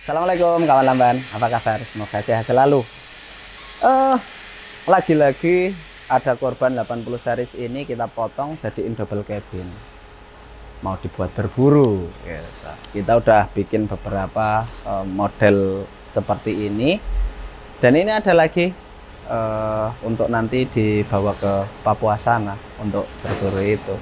Assalamualaikum kawan lamban, apa kabar? Semoga sehat selalu. Lagi-lagi ada korban 80 series ini kita potong jadiin double cabin. Mau dibuat berburu. Gitu. Kita udah bikin beberapa model seperti ini. Dan ini ada lagi untuk nanti dibawa ke Papua sana untuk berburu itu.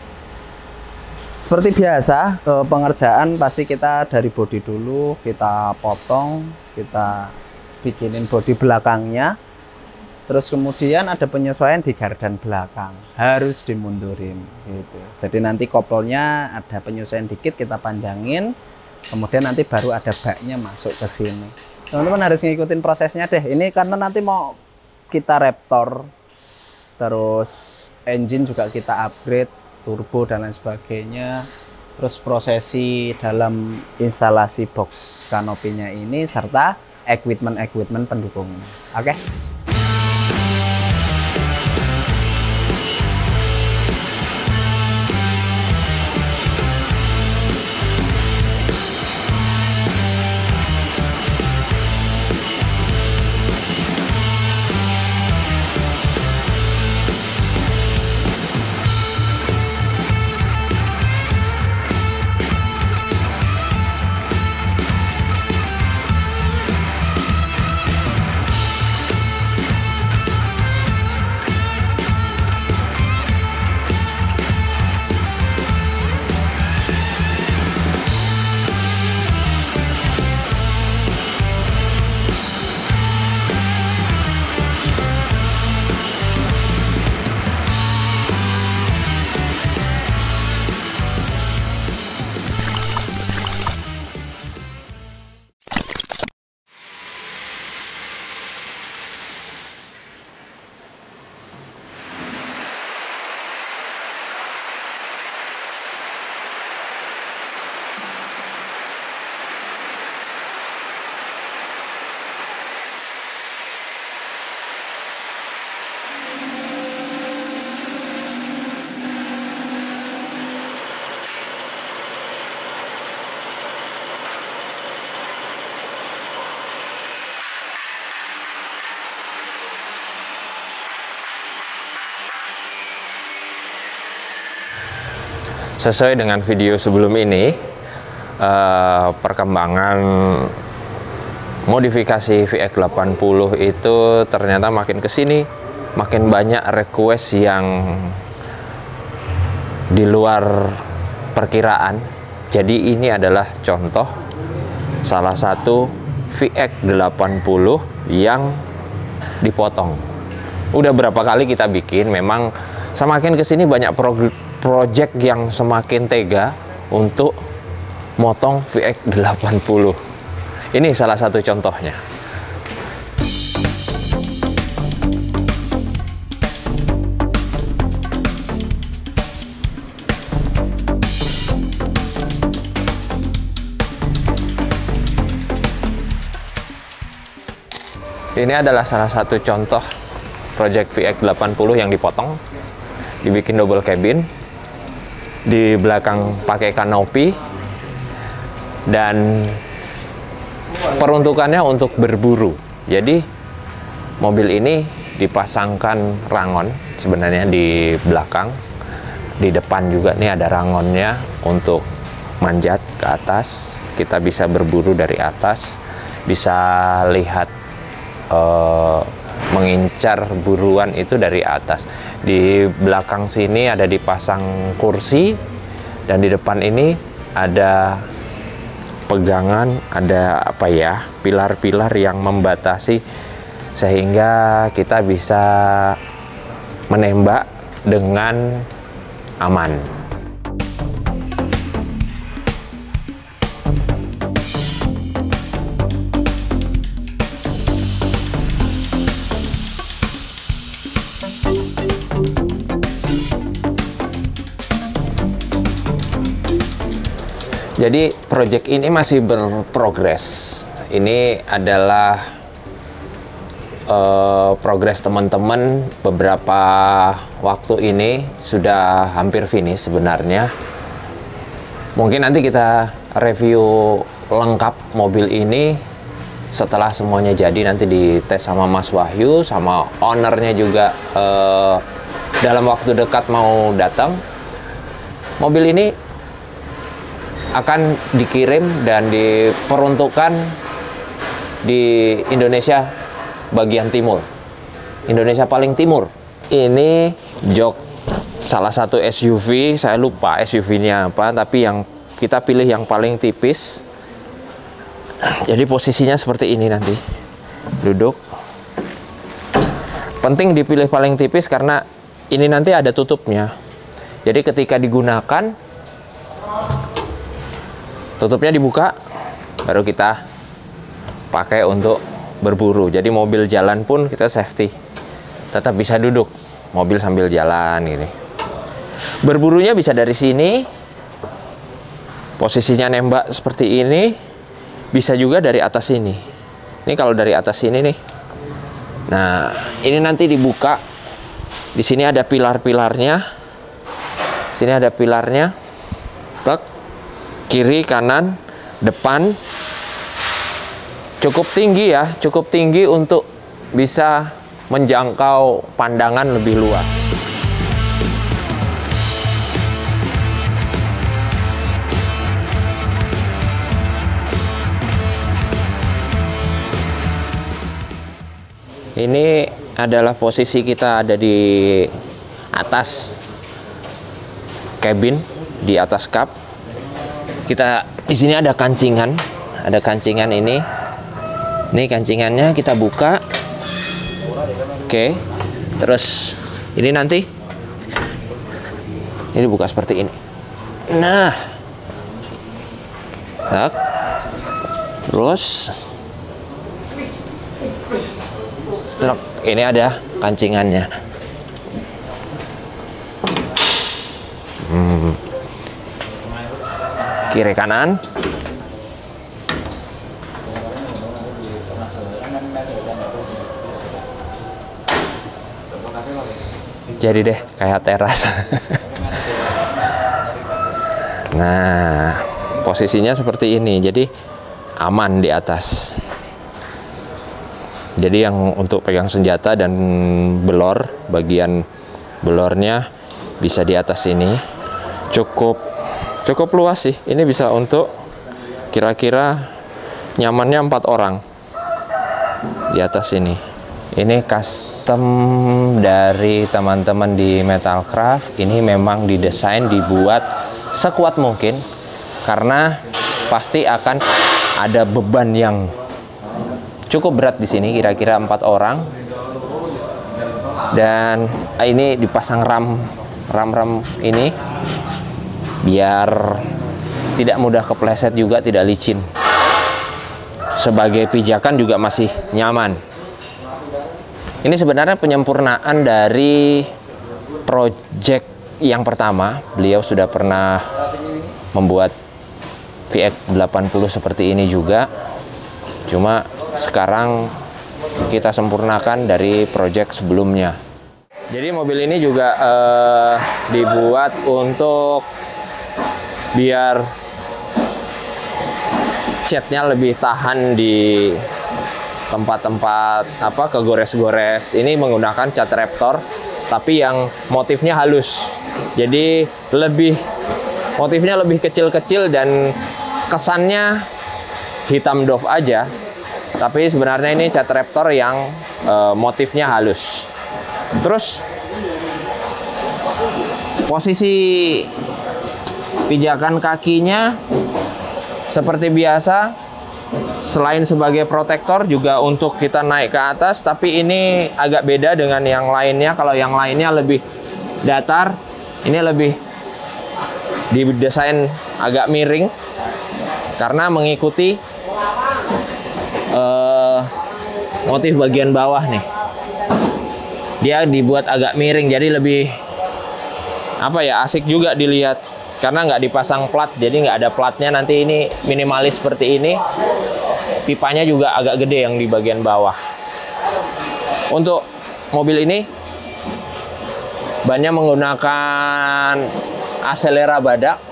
Seperti biasa, pengerjaan pasti kita dari bodi dulu, kita potong, kita bikinin bodi belakangnya. Terus kemudian ada penyesuaian di gardan belakang, harus dimundurin gitu. Jadi nanti koplnya ada penyesuaian dikit, kita panjangin, kemudian nanti baru ada baknya masuk ke sini. Teman-teman harus ngikutin prosesnya deh. Ini karena nanti mau kita Raptor, terus engine juga kita upgrade, turbo dan lain sebagainya. Terus prosesi dalam instalasi box kanopinya ini serta equipment pendukungnya. Oke. Sesuai dengan video sebelum ini, perkembangan modifikasi VX80 itu ternyata makin kesini makin banyak request yang di luar perkiraan. Jadi ini adalah contoh salah satu VX80 yang dipotong. Udah berapa kali kita bikin, memang semakin kesini banyak project yang semakin tega untuk motong VX80. Ini salah satu contohnya. Ini adalah salah satu contoh project VX80 yang dipotong, dibikin double cabin. Di belakang pakai kanopi dan peruntukannya untuk berburu. Jadi mobil ini dipasangkan rangon sebenarnya di belakang, di depan juga nih ada rangonnya untuk manjat ke atas. Kita bisa berburu dari atas, bisa lihat mengincar buruan itu dari atas. Di belakang sini ada dipasang kursi, dan di depan ini ada pegangan, ada apa ya, pilar-pilar yang membatasi sehingga kita bisa menembak dengan aman. Jadi project ini masih berprogres. Ini adalah progres teman-teman beberapa waktu ini sudah hampir finish sebenarnya. Mungkin nanti kita review lengkap mobil ini setelah semuanya jadi nanti dites sama Mas Wahyu, sama ownernya juga dalam waktu dekat mau datang. Mobil ini akan dikirim dan diperuntukkan di Indonesia bagian timur, Indonesia paling timur. Ini jok salah satu SUV, saya lupa SUV-nya apa, tapi yang kita pilih yang paling tipis. Jadi posisinya seperti ini nanti, duduk. Penting dipilih paling tipis karena ini nanti ada tutupnya. Jadi ketika digunakan, tutupnya dibuka, baru kita pakai untuk berburu. Jadi mobil jalan pun kita safety, tetap bisa duduk mobil sambil jalan gini. Berburunya bisa dari sini, posisinya nembak seperti ini, bisa juga dari atas sini. Ini kalau dari atas sini nih. Nah, ini nanti dibuka. Di sini ada pilar-pilarnya. Sini ada pilarnya. Tek. Kiri, kanan, depan. Cukup tinggi ya, cukup tinggi untuk bisa menjangkau pandangan lebih luas. Ini adalah posisi kita ada di atas cabin, di atas kap. Kita di sini ada kancingan, ini. Ini kancingannya kita buka. Oke. Terus ini nanti ini dibuka seperti ini. Nah. Tak. Terus ini ada kancingannya. Kiri kanan. Jadi deh kayak teras. Nah, posisinya seperti ini. Jadi aman di atas. Jadi yang untuk pegang senjata dan belor, bagian belornya bisa di atas sini. Cukup luas sih. Ini bisa untuk kira-kira nyamannya 4 orang di atas sini. Ini custom dari teman-teman di Metalcraft. Ini memang didesain, dibuat sekuat mungkin karena pasti akan ada beban yang cukup berat di sini, kira-kira 4 orang. Dan ini dipasang ram ini biar tidak mudah kepleset juga, tidak licin. Sebagai pijakan juga masih nyaman. Ini sebenarnya penyempurnaan dari project yang pertama. Beliau sudah pernah membuat VX80 seperti ini juga. Cuma sekarang kita sempurnakan dari project sebelumnya. Jadi mobil ini juga dibuat untuk biar catnya lebih tahan di tempat-tempat kegores-gores. Ini menggunakan cat Raptor, tapi yang motifnya halus. Jadi motifnya lebih kecil-kecil dan kesannya hitam doff aja. Tapi sebenarnya ini cat Raptor yang motifnya halus. Terus posisi pijakan kakinya seperti biasa, selain sebagai protektor juga untuk kita naik ke atas, tapi ini agak beda dengan yang lainnya. Kalau yang lainnya lebih datar, ini lebih didesain agak miring karena mengikuti motif bagian bawah nih. Dia dibuat agak miring, jadi lebih asik juga dilihat. Karena nggak dipasang plat, jadi nggak ada platnya. Nanti ini minimalis seperti ini. Pipanya juga agak gede yang di bagian bawah. Untuk mobil ini, bannya menggunakan Acelera badak.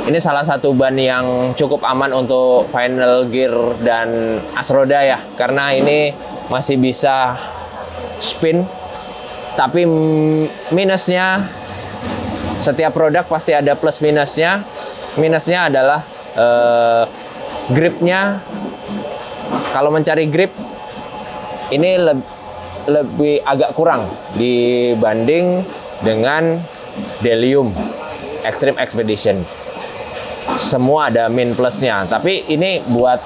Ini salah satu ban yang cukup aman untuk final gear dan as roda ya, karena ini masih bisa spin. Tapi minusnya, setiap produk pasti ada plus minusnya. Minusnya adalah gripnya. Kalau mencari grip ini lebih agak kurang dibanding dengan Delium Extreme Expedition. Semua ada min plusnya, tapi ini buat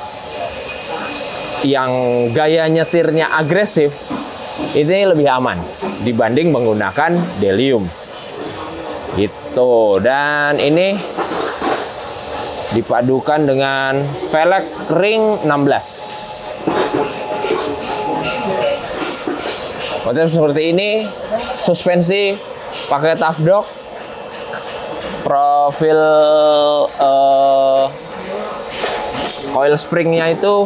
yang gaya nyetirnya agresif ini lebih aman dibanding menggunakan Delium gitu. Dan ini dipadukan dengan velg ring 16. Konsep seperti ini, suspensi pakai tough dog, profil coil springnya itu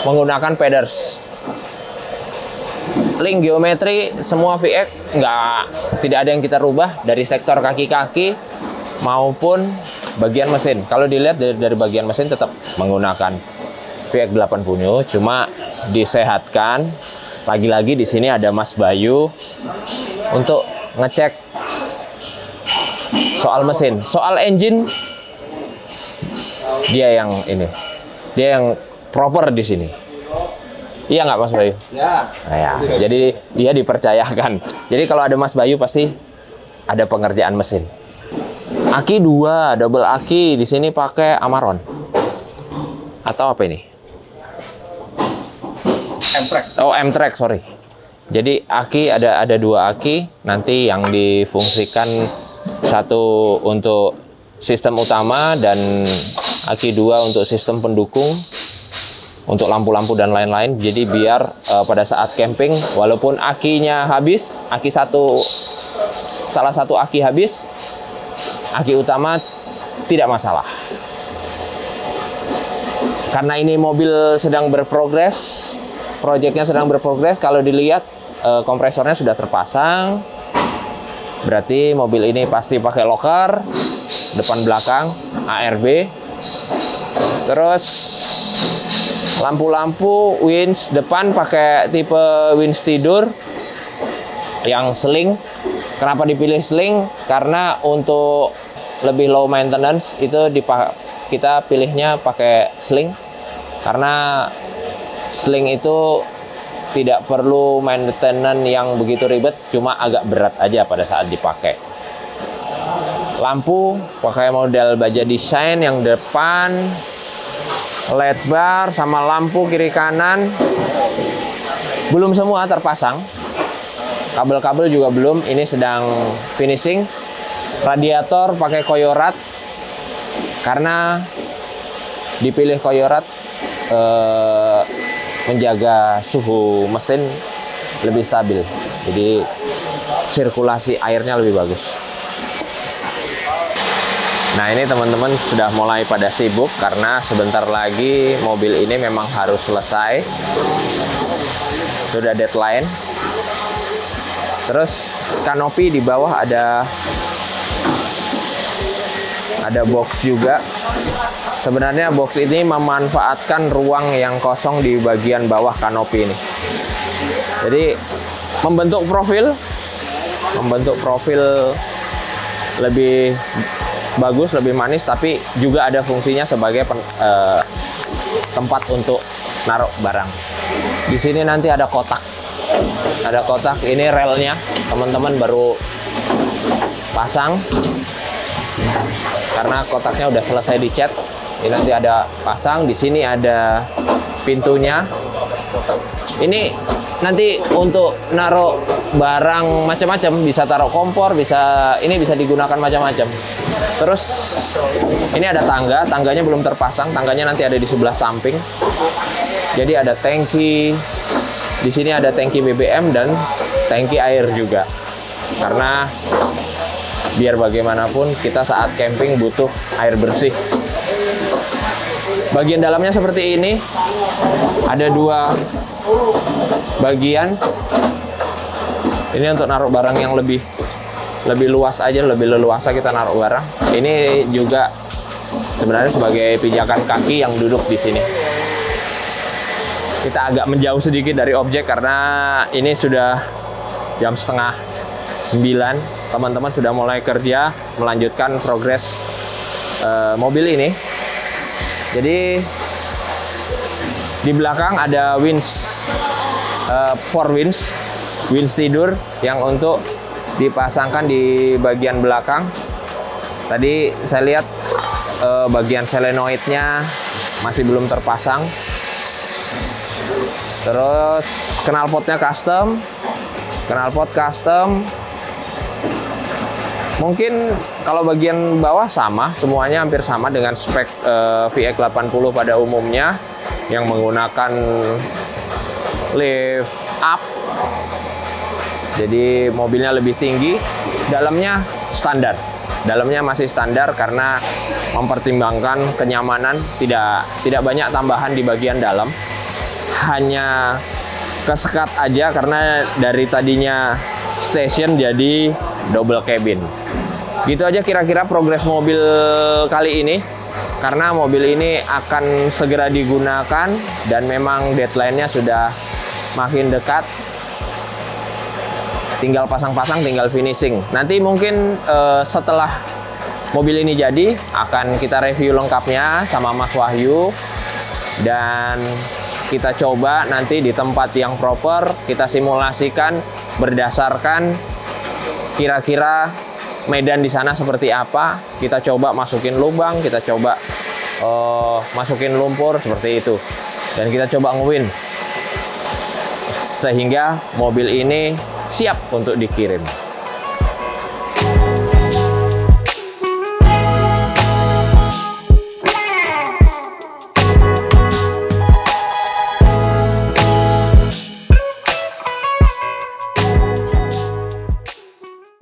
menggunakan Peders. Link geometri semua VX tidak ada yang kita rubah dari sektor kaki-kaki maupun bagian mesin. Kalau dilihat dari bagian mesin tetap menggunakan VX 80, cuma disehatkan. Lagi-lagi di sini ada Mas Bayu untuk ngecek soal mesin, soal engine dia yang proper di sini. Iya nggak Mas Bayu? Ya. Nah, ya. Jadi dia dipercayakan. Jadi kalau ada Mas Bayu pasti ada pengerjaan mesin. Aki 2, double aki. Di sini pakai Amaron. Atau apa ini? M-Track. Oh, M-Track, sorry. Jadi aki ada 2 aki. Nanti yang difungsikan satu untuk sistem utama dan aki 2 untuk sistem pendukung, untuk lampu-lampu dan lain-lain. Jadi biar pada saat camping, walaupun akinya habis, salah satu aki habis, aki utama tidak masalah. Karena ini mobil sedang berprogres, proyeknya sedang berprogres. Kalau dilihat kompresornya sudah terpasang, berarti mobil ini pasti pakai locker depan belakang ARB. Terus lampu-lampu winch depan pakai tipe winch tidur yang sling. Kenapa dipilih sling? Karena untuk lebih low maintenance itu kita pilihnya pakai sling, karena sling itu tidak perlu maintenance yang begitu ribet, cuma agak berat aja pada saat dipakai. Lampu pakai model baja desain yang depan, LED bar sama lampu kiri kanan belum semua terpasang. Kabel-kabel juga belum, ini sedang finishing. Radiator pakai Koyorat karena dipilih Koyorat menjaga suhu mesin lebih stabil, jadi sirkulasi airnya lebih bagus. Nah, ini teman-teman sudah mulai pada sibuk karena sebentar lagi mobil ini memang harus selesai, sudah deadline. Terus kanopi di bawah ada box juga. Sebenarnya box ini memanfaatkan ruang yang kosong di bagian bawah kanopi ini. Jadi membentuk profil lebih bagus, lebih manis, tapi juga ada fungsinya sebagai tempat untuk naruh barang. Di sini nanti ada kotak. Ada kotak, ini relnya teman-teman baru pasang. Karena kotaknya udah selesai dicat. Ini nanti ada pasang, di sini ada pintunya. Ini nanti untuk naruh barang macam-macam, bisa taruh kompor, ini bisa digunakan macam-macam. Terus ini ada tangganya belum terpasang, tangganya nanti ada di sebelah samping. Jadi ada tangki, di sini ada tangki BBM dan tangki air juga. Karena biar bagaimanapun kita saat camping butuh air bersih. Bagian dalamnya seperti ini, ada 2 bagian. Ini untuk naruh barang yang lebih luas aja, lebih leluasa kita naruh barang. Ini juga sebenarnya sebagai pijakan kaki yang duduk di sini. Kita agak menjauh sedikit dari objek karena ini sudah jam setengah 9. Teman-teman sudah mulai kerja, melanjutkan progres mobil ini. Jadi di belakang ada four winch tidur yang untuk dipasangkan di bagian belakang. Tadi saya lihat bagian solenoidnya masih belum terpasang. Terus knalpotnya custom, knalpot custom. Mungkin kalau bagian bawah sama, semuanya hampir sama dengan spek VX80 pada umumnya yang menggunakan lift up. Jadi mobilnya lebih tinggi, dalamnya standar. Dalamnya masih standar karena mempertimbangkan kenyamanan, tidak banyak tambahan di bagian dalam. Hanya kesekat aja karena dari tadinya station jadi double cabin. Gitu aja kira-kira progres mobil kali ini. Karena mobil ini akan segera digunakan dan memang deadline-nya sudah makin dekat. Tinggal pasang-pasang, tinggal finishing. Nanti mungkin setelah mobil ini jadi, akan kita review lengkapnya sama Mas Wahyu. Dan kita coba nanti di tempat yang proper, kita simulasikan berdasarkan kira-kira medan di sana seperti apa. Kita coba masukin lubang, kita coba masukin lumpur seperti itu. Dan kita coba nge-win. Sehingga mobil ini siap untuk dikirim.